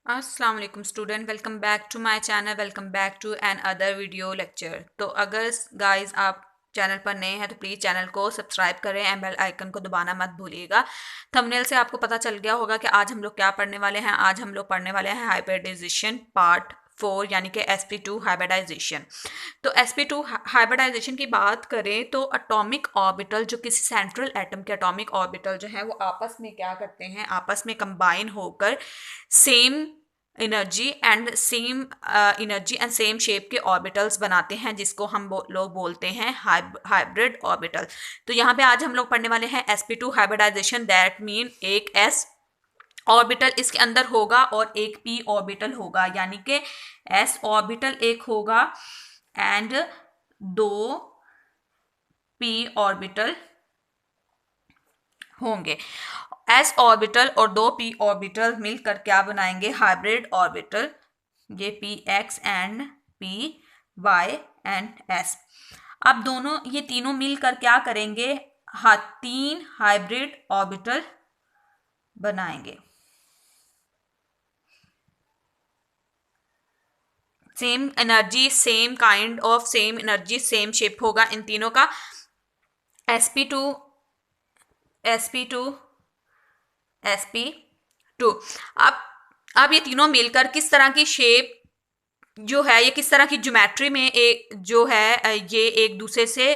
अस्सलाम वालेकुम student, welcome back to my channel. Welcome back to another video lecture. तो अगर guys आप चैनल पर नए हैं तो प्लीज़ चैनल को सब्सक्राइब करें एंड बेल आइकन को दबाना मत भूलिएगा। थंबनेल से आपको पता चल गया होगा कि आज हम लोग क्या पढ़ने वाले हैं। आज हम लोग पढ़ने वाले हैं हाइब्रिडाइजेशन पार्ट 4 यानी कि sp2 हाइब्रिडाइजेशन। तो sp2 हाइब्रिडाइजेशन की बात करें तो अटोमिक ऑर्बिटल जो किसी सेंट्रल एटम के अटोमिक ऑर्बिटल जो है वो आपस में क्या करते हैं, आपस में कंबाइन होकर same energy and same shape के ऑर्बिटल्स बनाते हैं, जिसको हम लोग बोलते हैं हाइब्रिड ऑर्बिटल। तो यहाँ पे आज हम लोग पढ़ने वाले हैं sp2 हाइब्रिडाइजेशन। दैट मीन एक s ऑर्बिटल इसके अंदर होगा और एक p ऑर्बिटल होगा, यानी कि s ऑर्बिटल एक होगा एंड दो p ऑर्बिटल होंगे। s ऑर्बिटल और दो p ऑर्बिटल मिलकर क्या बनाएंगे? Hybrid orbital. ये P X and P Y and S. अब दोनों ये तीनों मिलकर क्या करेंगे? हाँ, तीन हाइब्रिड ऑर्बिटल बनाएंगे। Same energy, same kind of, same energy, same shape होगा इन तीनों का। sp2 sp2 sp2। अब ये तीनों मिलकर किस तरह की शेप जो है, ये किस तरह की ज्योमेट्री में एक जो है ये एक दूसरे से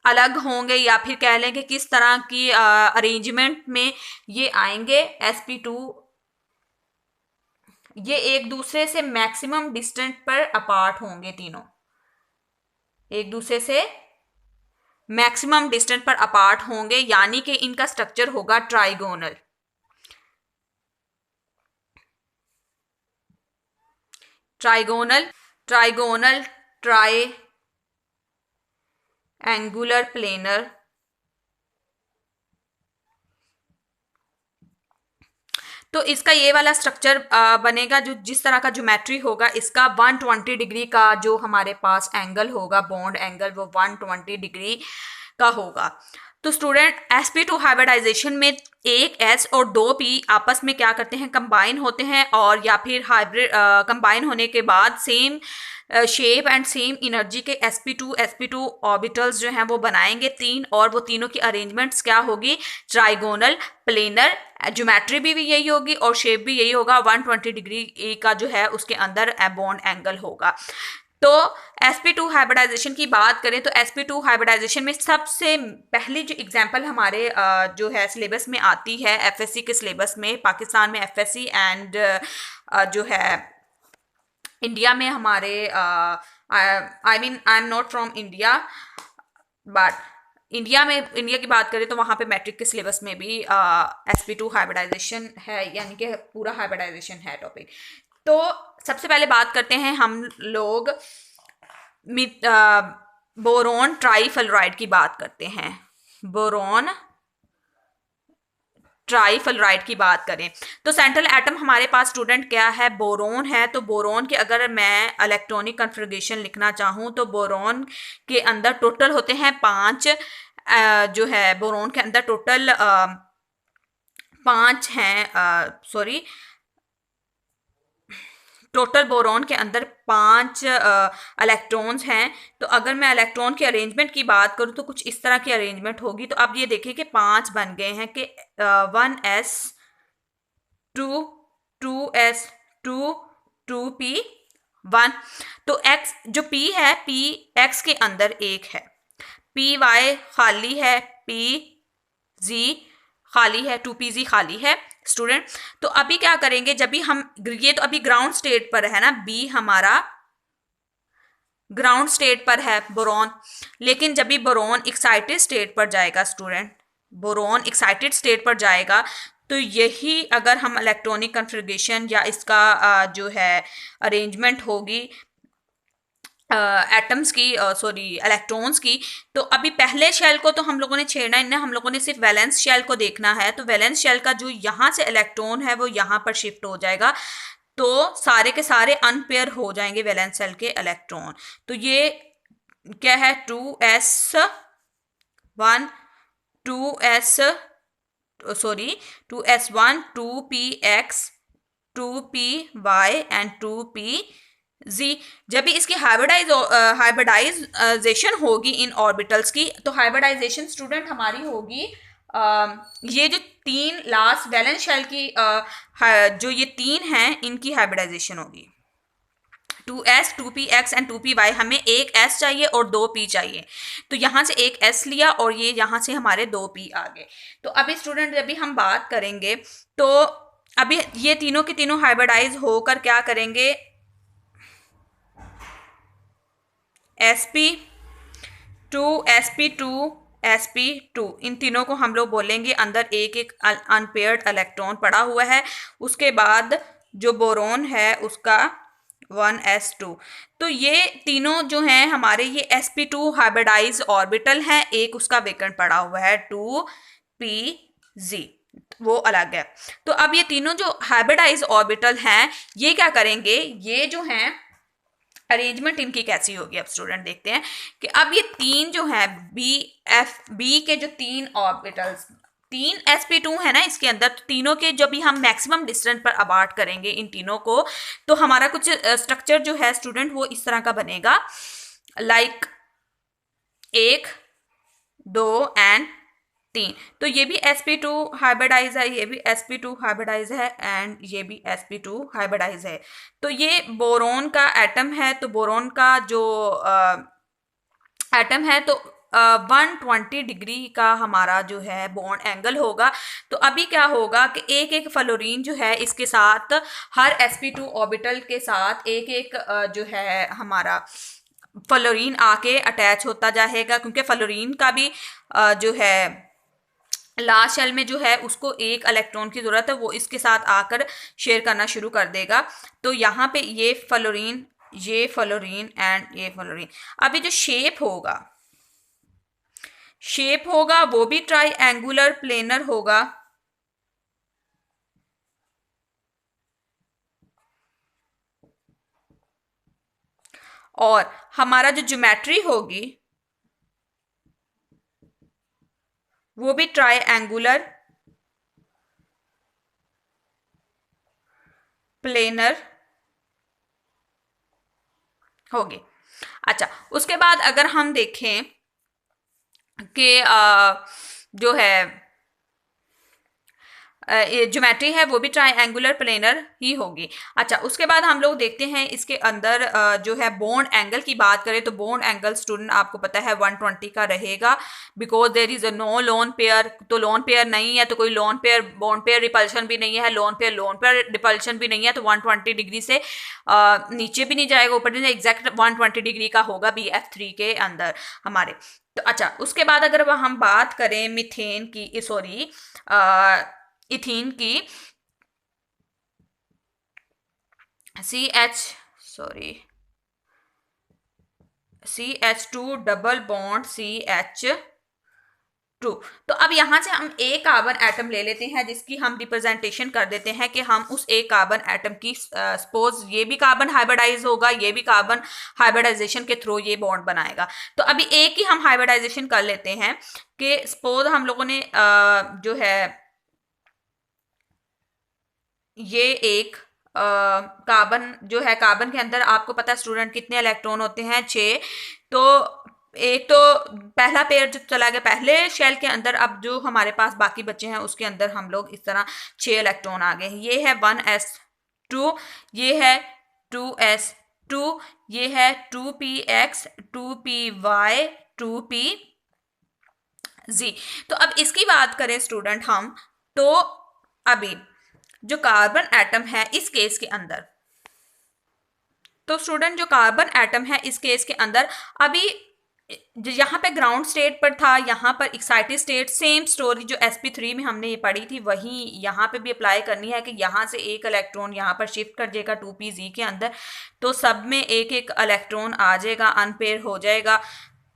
अलग होंगे, या फिर कह लें कि किस तरह की अरेंजमेंट में ये आएंगे। sp2 ये एक दूसरे से मैक्सिमम डिस्टेंस पर अपार्ट होंगे, तीनों एक दूसरे से मैक्सिमम डिस्टेंस पर अपार्ट होंगे, यानी कि इनका स्ट्रक्चर होगा trigonal. Trigonal trigonal try angular planar. तो इसका ये वाला स्ट्रक्चर बनेगा, जो जिस तरह का ज्योमेट्री होगा इसका 120 डिग्री का जो हमारे पास एंगल होगा, बॉन्ड एंगल, वो 120 डिग्री का होगा। तो स्टूडेंट sp2 हाइब्रिडाइजेशन में एक s और दो p आपस में क्या करते हैं? कंबाइन होते हैं, और या फिर हाइब्रिड कंबाइन होने के बाद same shape and same energy के sp2 ऑर्बिटल्स जो हैं वो बनाएंगे तीन, और वो तीनों की अरेंजमेंट्स क्या होगी? Trigonal planar. ज्योमेट्री भी यही होगी और शेप भी यही होगा। 120 डिग्री का जो है उसके अंदर बॉन्ड एंगल होगा। तो sp2 हाइब्रिडाइजेशन की बात करें तो sp2 हाइब्रिडाइजेशन में सबसे पहली जो एग्जांपल हमारे जो है सिलेबस में आती है, एफएससी के सिलेबस में, पाकिस्तान में एफएससी एंड जो है इंडिया में हमारे I am not from India, but India की बात करें तो वहाँ पे मैट्रिक के सिलेबस में भी sp2 हाइब्रिडाइजेशन है, यानी कि पूरा हाइब्रिडाइजेशन है टॉपिक। तो सबसे पहले बात करते हैं हम लोग बोरोन ट्राईफ्लोराइड की बात करते हैं। बोरोन ट्राईफ्लोराइड की बात करें तो सेंट्रल एटम हमारे पास स्टूडेंट क्या है? बोरोन है। तो बोरोन के अगर मैं इलेक्ट्रॉनिक कन्फिग्रेशन लिखना चाहूँ तो बोरोन के अंदर टोटल होते हैं 5, जो है बोरोन के अंदर टोटल 5 हैं, सॉरी, टोटल बोरॉन के अंदर 5 इलेक्ट्रॉन्स हैं। तो अगर मैं इलेक्ट्रॉन के अरेंजमेंट की बात करूं तो कुछ इस तरह की अरेंजमेंट होगी। तो अब ये देखिए कि 5 बन गए हैं कि 1s 2 2s 2 2p 1। तो x जो p है, p x के अंदर एक है, पी वाई खाली है, पी जी खाली है, 2pz खाली है स्टूडेंट। तो अभी क्या करेंगे? जब भी हम, ये तो अभी ग्राउंड स्टेट पर है ना, बी हमारा ग्राउंड स्टेट पर है बोरॉन, लेकिन जब भी बोरॉन एक्साइटेड स्टेट पर जाएगा स्टूडेंट, बोरॉन एक्साइटेड स्टेट पर जाएगा, तो यही अगर हम इलेक्ट्रॉनिक कन्फिग्रेशन या इसका जो है अरेंजमेंट होगी एटम्स की, सॉरी इलेक्ट्रॉन्स की। तो अभी पहले शेल को तो हम लोगों ने छेड़ना ही नहीं, हम लोगों ने सिर्फ वैलेंस शेल को देखना है। तो वैलेंस शेल का जो यहाँ से इलेक्ट्रॉन है वो यहाँ पर शिफ्ट हो जाएगा, तो सारे के सारे अनपेयर हो जाएंगे वैलेंस शेल के इलेक्ट्रॉन। तो ये क्या है? 2s1 2s, sorry 2s1 2px 2p y and 2p z। जब भी इसकी हाइब्रिडाइजेशन होगी इन ऑर्बिटल्स की, तो हाइब्रिडाइजेशन स्टूडेंट हमारी होगी ये जो तीन लास्ट वैलेंस शेल की जो ये तीन हैं इनकी हाइब्रिडाइजेशन होगी। 2s 2px एंड 2py, हमें एक s चाहिए और 2p चाहिए, तो यहाँ से एक s लिया और ये यहाँ से हमारे 2p आ गए। तो अभी स्टूडेंट जब भी हम बात करेंगे तो अभी ये तीनों के तीनों हाइब्रिडाइज होकर क्या करेंगे, sp2 sp2 sp2, इन तीनों को हम लोग बोलेंगे अंदर एक एक अनपेयर्ड इलेक्ट्रॉन पड़ा हुआ है। उसके बाद जो बोरोन है उसका 1s2। तो ये तीनों जो हैं हमारे ये sp2 हाइब्रिडाइज ऑर्बिटल हैं, एक उसका वेकेंट पड़ा हुआ है 2pz, वो अलग है। तो अब ये तीनों जो हाइब्रिडाइज ऑर्बिटल हैं ये क्या करेंगे, ये जो हैं अरेंजमेंट इनकी कैसी होगी। अब स्टूडेंट देखते हैं कि अब ये तीन जो है बी के जो तीन ऑर्बिटल्स, तीन sp2 है ना इसके अंदर, तो तीनों के जब भी हम मैक्सिमम डिस्टेंस पर अबार्ट करेंगे इन तीनों को, तो हमारा कुछ स्ट्रक्चर जो है स्टूडेंट वो इस तरह का बनेगा, लाइक 1 2 एंड 3। तो ये भी sp2 हाइब्रिडाइज है, ये भी sp2 हाइब्रिडाइज है एंड ये भी sp2 हाइब्रिडाइज है। तो ये बोरोन का एटम है, तो बोरोन का जो एटम है तो 120 डिग्री का हमारा जो है बॉन्ड एंगल होगा। तो अभी क्या होगा कि एक एक फ्लोरीन जो है इसके साथ हर sp2 ऑर्बिटल के साथ एक एक जो है हमारा फ्लोरीन आके अटैच होता जाएगा, क्योंकि फ्लोरीन का भी जो है लास्ट शेल में जो है उसको एक इलेक्ट्रॉन की जरूरत है, वो इसके साथ आकर शेयर करना शुरू कर देगा। तो यहाँ पे ये फ्लोरीन एंड ये फ्लोरीन, अभी जो शेप होगा वो भी ट्राई एंगुलर प्लेनर होगा, और हमारा जो ज्योमेट्री होगी वो भी ट्राई एंगुलर प्लेनर होगी। अच्छा, उसके बाद अगर हम देखें कि जो है ज्योमेट्री है वो भी ट्रायंगुलर प्लेनर ही होगी। अच्छा, उसके बाद हम लोग देखते हैं इसके अंदर जो है बॉन्ड एंगल की बात करें तो बॉन्ड एंगल स्टूडेंट आपको पता है 120 का रहेगा, because there is a no lone pair. तो लोन पेयर नहीं है तो कोई lone pair bond pair repulsion भी नहीं है, लोन पेयर रिपल्शन भी नहीं है, तो 120 डिग्री से नीचे भी नहीं जाएगा, ऊपर नहीं, एग्जैक्ट 120 डिग्री का होगा BF3 के अंदर हमारे। तो अच्छा, उसके बाद अगर हम बात करें मीथेन की, सॉरी इथीन की, CH2 डबल बॉन्ड CH2। तो अब यहां से हम एक कार्बन एटम ले लेते हैं जिसकी हम रिप्रेजेंटेशन कर देते हैं कि हम उस एक कार्बन एटम की सपोज ये भी कार्बन हाइब्रिडाइज होगा, ये भी कार्बन हाइब्रिडाइजेशन के थ्रू ये बॉन्ड बनाएगा। तो अभी एक ही हम हाइब्रिडाइजेशन कर लेते हैं कि सपोज हम लोगों ने जो है ये एक कार्बन जो है, कार्बन के अंदर आपको पता है स्टूडेंट कितने इलेक्ट्रॉन होते हैं, 6। तो एक तो पहला पेयर जो चला गया पहले शेल के अंदर, अब जो हमारे पास बाकी बचे हैं उसके अंदर हम लोग इस तरह 6 इलेक्ट्रॉन आ गए। ये है 1s2, ये है 2s2, ये है 2px, 2py, 2pz। तो अब इसकी बात करें स्टूडेंट हम, तो अभी जो कार्बन एटम है इस केस के अंदर, तो स्टूडेंट जो कार्बन एटम है इस केस के अंदर अभी यहाँ पे ग्राउंड स्टेट पर था, यहाँ पर एक्साइटेड स्टेट, सेम स्टोरी जो sp3 में हमने ये पढ़ी थी वही यहाँ पे भी अप्लाई करनी है कि यहाँ से एक इलेक्ट्रॉन यहाँ पर शिफ्ट कर जाएगा 2pz के अंदर, तो सब में एक एक इलेक्ट्रॉन आ जाएगा, अनपेयर हो जाएगा।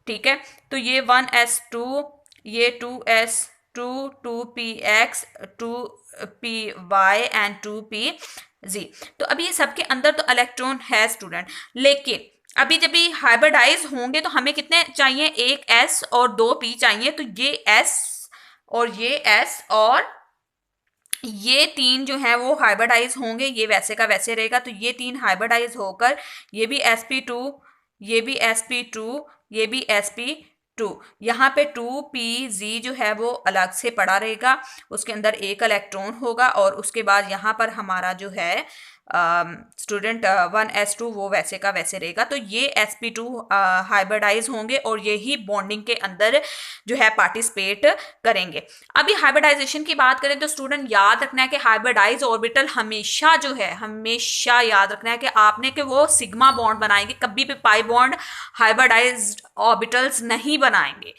ठीक है, तो ये 1s2, ये 2s2, 2px, 2py and 2pz। तो अभी ये सबके अंदर तो इलेक्ट्रॉन है स्टूडेंट, लेकिन अभी जब भी हाइब्रिडाइज होंगे तो हमें कितने चाहिए, एक s और 2p चाहिए। तो ये s और ये s और ये तीन जो है वो हाइब्रिडाइज होंगे, ये वैसे का वैसे रहेगा, तो ये तीन हाइब्रिडाइज होकर ये भी sp2, ये भी sp2, ये भी sp2, यहाँ पे 2pz जो है वो अलग से पड़ा रहेगा, उसके अंदर एक इलेक्ट्रॉन होगा, और उसके बाद यहाँ पर हमारा जो है स्टूडेंट 1s2 वो वैसे का वैसे रहेगा। तो ये sp2 हाइब्रिडाइज होंगे और यही बॉन्डिंग के अंदर जो है पार्टिसिपेट करेंगे। अभी हाइब्रिडाइजेशन की बात करें तो स्टूडेंट याद रखना है कि हाइब्रिडाइज ऑर्बिटल हमेशा जो है, हमेशा याद रखना है कि आपने कि वो सिग्मा बॉन्ड बनाएंगे, कभी भी पाई बॉन्ड हाइब्रिडाइज ऑर्बिटल्स नहीं बनाएंगे।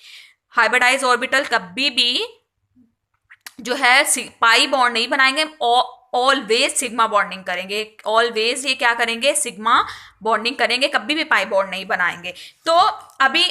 हाइब्रिडाइज ऑर्बिटल कभी भी जो है पाई बॉन्ड नहीं बनाएंगे, ऑलवेज सिग्मा बॉन्डिंग करेंगे, ऑलवेज ये क्या करेंगे, सिग्मा बॉन्डिंग करेंगे, कभी भी पाई बॉन्ड नहीं बनाएंगे। तो अभी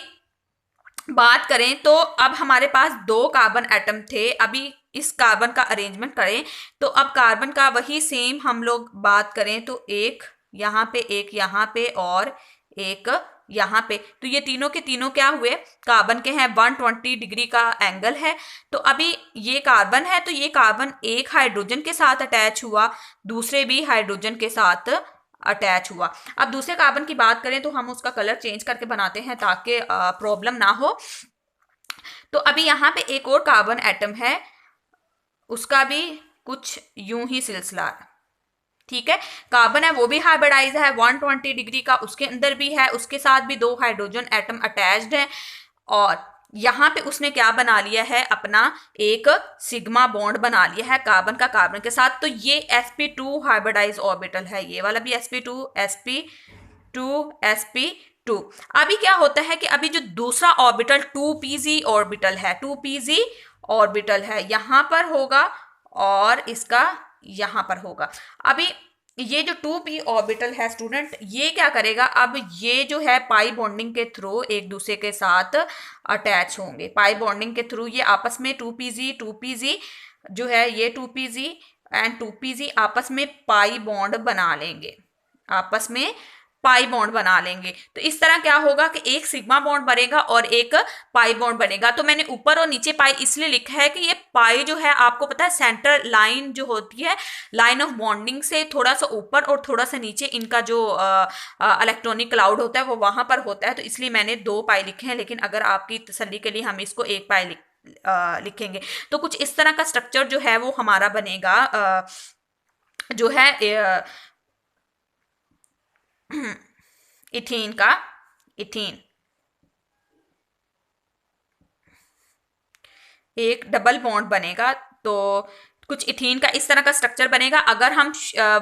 बात करें तो अब हमारे पास दो कार्बन एटम थे, अभी इस कार्बन का अरेंजमेंट करें तो अब कार्बन का वही सेम हम लोग बात करें तो एक यहाँ पे, एक यहाँ पे और एक यहाँ पे, तो ये तीनों के तीनों क्या हुए, कार्बन के हैं, 120 डिग्री का एंगल है। तो अभी ये कार्बन है तो ये कार्बन एक हाइड्रोजन के साथ अटैच हुआ, दूसरे भी हाइड्रोजन के साथ अटैच हुआ। अब दूसरे कार्बन की बात करें तो हम उसका कलर चेंज करके बनाते हैं ताकि प्रॉब्लम ना हो। तो अभी यहाँ पे एक और कार्बन एटम है, उसका भी कुछ यूं ही सिलसिला है, ठीक है। कार्बन है वो भी हाइब्रिडाइज है 120 डिग्री का, उसके अंदर भी है, उसके साथ भी दो हाइड्रोजन एटम अटैच्ड है, और यहां पे उसने क्या बना लिया है, अपना एक सिग्मा बॉन्ड बना लिया है कार्बन का कार्बन के साथ। तो ये sp2 हाइब्रिडाइज ऑर्बिटल है, ये वाला भी sp2 sp2 sp2। अभी क्या होता है कि अभी जो दूसरा ऑर्बिटल 2pz ऑर्बिटल है, 2pz ऑर्बिटल है यहां पर होगा और इसका यहां पर होगा। अभी ये जो 2p ऑर्बिटल है स्टूडेंट, ये क्या करेगा, अब ये जो है पाई बॉन्डिंग के थ्रू एक दूसरे के साथ अटैच होंगे, पाई बॉन्डिंग के थ्रू ये आपस में 2pz जो है, ये 2pz एंड 2pz आपस में पाई बॉन्ड बना लेंगे, आपस में पाई बॉन्ड बना लेंगे। तो इस तरह क्या होगा कि एक सिग्मा बॉन्ड बनेगा और एक पाई बॉन्ड बनेगा। तो मैंने ऊपर और नीचे पाई इसलिए लिखा है कि ये पाई जो है आपको पता है सेंटर लाइन जो होती है, लाइन ऑफ बॉन्डिंग से थोड़ा सा ऊपर और थोड़ा सा नीचे इनका जो इलेक्ट्रॉनिक क्लाउड होता है वो वहां पर होता है, तो इसलिए मैंने दो पाई लिखे हैं, लेकिन अगर आपकी तसल्ली के लिए हम इसको एक पाई लिखेंगे। तो कुछ इस तरह का स्ट्रक्चर जो है वो हमारा बनेगा, जो है इथीन का, इथीन एक डबल बॉन्ड बनेगा। तो कुछ इथीन का इस तरह का स्ट्रक्चर बनेगा। अगर हम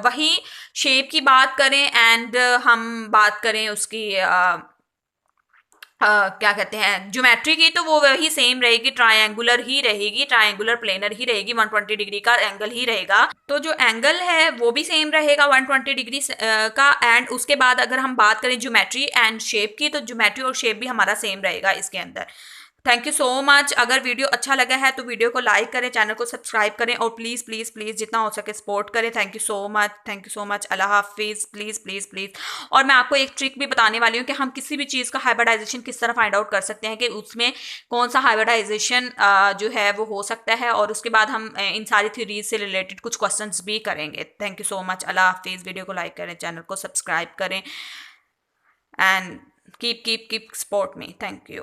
वही शेप की बात करें एंड हम बात करें उसकी क्या कहते हैं ज्योमेट्री की, तो वो वही सेम रहेगी, ट्रायंगुलर ही रहेगी, ट्रायंगुलर प्लेनर ही रहेगी, 120 डिग्री का एंगल ही रहेगा। तो जो एंगल है वो भी सेम रहेगा 120 डिग्री का। एंड उसके बाद अगर हम बात करें ज्योमेट्री एंड शेप की, तो ज्योमेट्री और शेप भी हमारा सेम रहेगा इसके अंदर। Thank you so much. अगर वीडियो अच्छा लगा है तो वीडियो को लाइक करें, चैनल को सब्सक्राइब करें और प्लीज़ प्लीज़ प्लीज़ जितना हो सके सपोर्ट करें। Thank you so much, thank you so much. अल्लाह हाफिज़। Please please please. और मैं आपको एक ट्रिक भी बताने वाली हूँ कि हम किसी भी चीज़ का हाइब्रिडाइजेशन किस तरह फाइंड आउट कर सकते हैं कि उसमें कौन सा हाइब्रिडाइजेशन जो है वो हो सकता है, और उसके बाद हम इन सारी थ्योरीज से रिलेटेड कुछ क्वेश्चन भी करेंगे। Thank you so much. अल्लाह हाफिज़। वीडियो को लाइक करें, चैनल को सब्सक्राइब करें and keep support me. Thank you.